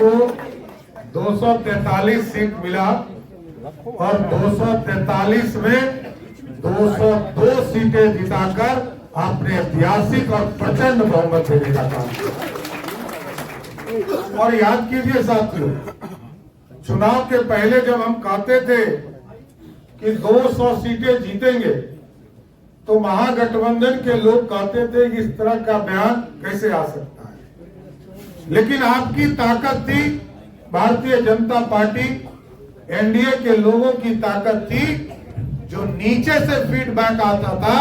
को 243 सीट मिला और 243 में 202 सीटें जिताकर आपने ऐतिहासिक और प्रचंड बहुमत देने का काम किया। और याद कीजिए साथियों, चुनाव के पहले जब हम कहते थे कि 200 सीटें जीतेंगे तो महागठबंधन के लोग कहते थे कि इस तरह का बयान कैसे आ सकता है। लेकिन आपकी ताकत थी, भारतीय जनता पार्टी एनडीए के लोगों की ताकत थी, जो नीचे से फीडबैक आता था।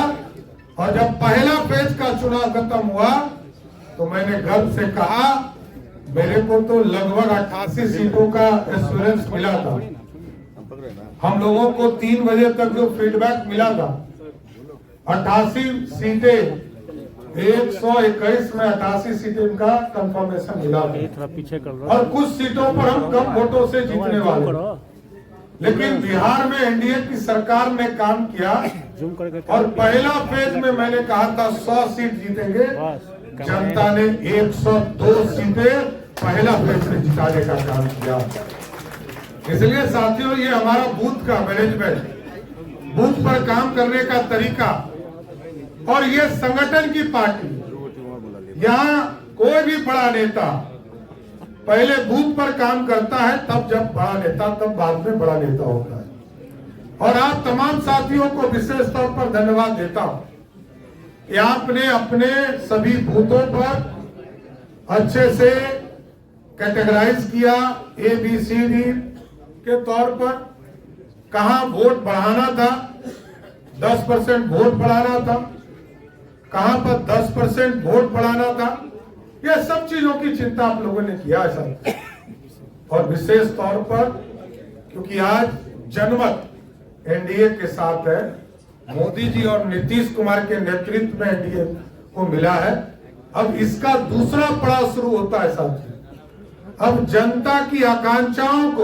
और जब पहला फेज का चुनाव खत्म हुआ तो मैंने गर्व से कहा, मेरे को तो लगभग 88 सीटों का एश्योरेंस मिला था। हम लोगों को 3 बजे तक जो फीडबैक मिला था, 88 सीटें, 121 में 88 सीटें का कंफर्मेशन मिला था। और कुछ सीटों पर हम कम वोटों से जीतने वाले, लेकिन बिहार में एनडीए की सरकार ने काम किया और पहला फेज में मैंने कहा था 100 सीट जीतेंगे, जनता ने 102 सीटें पहला फेज में जिताने का काम किया। इसलिए साथियों, ये हमारा बूथ का मैनेजमेंट, बूथ पर काम करने का तरीका, और ये संगठन की पार्टी। यहाँ कोई भी बड़ा नेता पहले बूथ पर काम करता है, तब जब बड़ा नेता, तब बाद में बड़ा नेता होता है। और आप तमाम साथियों को विशेष तौर पर धन्यवाद देता हूं कि आपने अपने सभी बूथों पर अच्छे से कैटेगराइज किया, ABCD के तौर पर। कहां वोट बढ़ाना था, 10% वोट बढ़ाना था, कहां पर 10% वोट बढ़ाना था, यह सब चीजों की चिंता आप लोगों ने किया है सर। और विशेष तौर पर क्योंकि आज जनमत एनडीए के साथ है, मोदी जी और नीतीश कुमार के नेतृत्व में एनडीए को मिला है, अब इसका दूसरा पड़ाव शुरू होता है साथियों। अब जनता की आकांक्षाओं को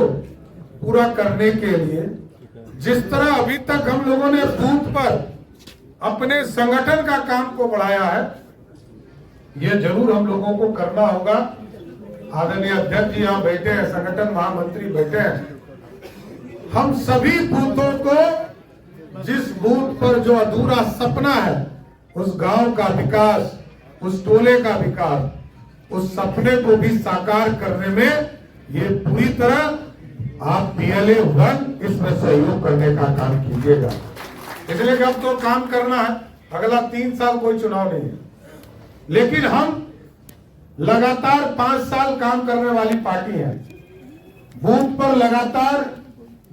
पूरा करने के लिए जिस तरह अभी तक हम लोगों ने बूथ पर अपने संगठन का काम को बढ़ाया है, ये जरूर हम लोगों को करना होगा। आदरणीय अध्यक्ष जी यहाँ बैठे हैं, संगठन महामंत्री बैठे हैं। हम सभी बूथों को, जिस बूथ पर जो अधूरा सपना है, उस गांव का विकास, उस टोले का विकास, उस सपने को भी साकार करने में ये पूरी तरह आप PLA 1 इसमें सहयोग करने का काम कीजिएगा। इसलिए कि अब तो काम करना है, अगला 3 साल कोई चुनाव नहीं है, लेकिन हम लगातार 5 साल काम करने वाली पार्टी है। बूथ पर लगातार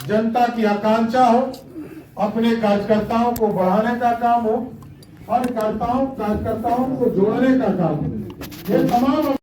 जनता की आकांक्षा हो, अपने कार्यकर्ताओं को बढ़ाने का काम हो और कार्यकर्ताओं को जोड़ने का काम हो। ये तमाम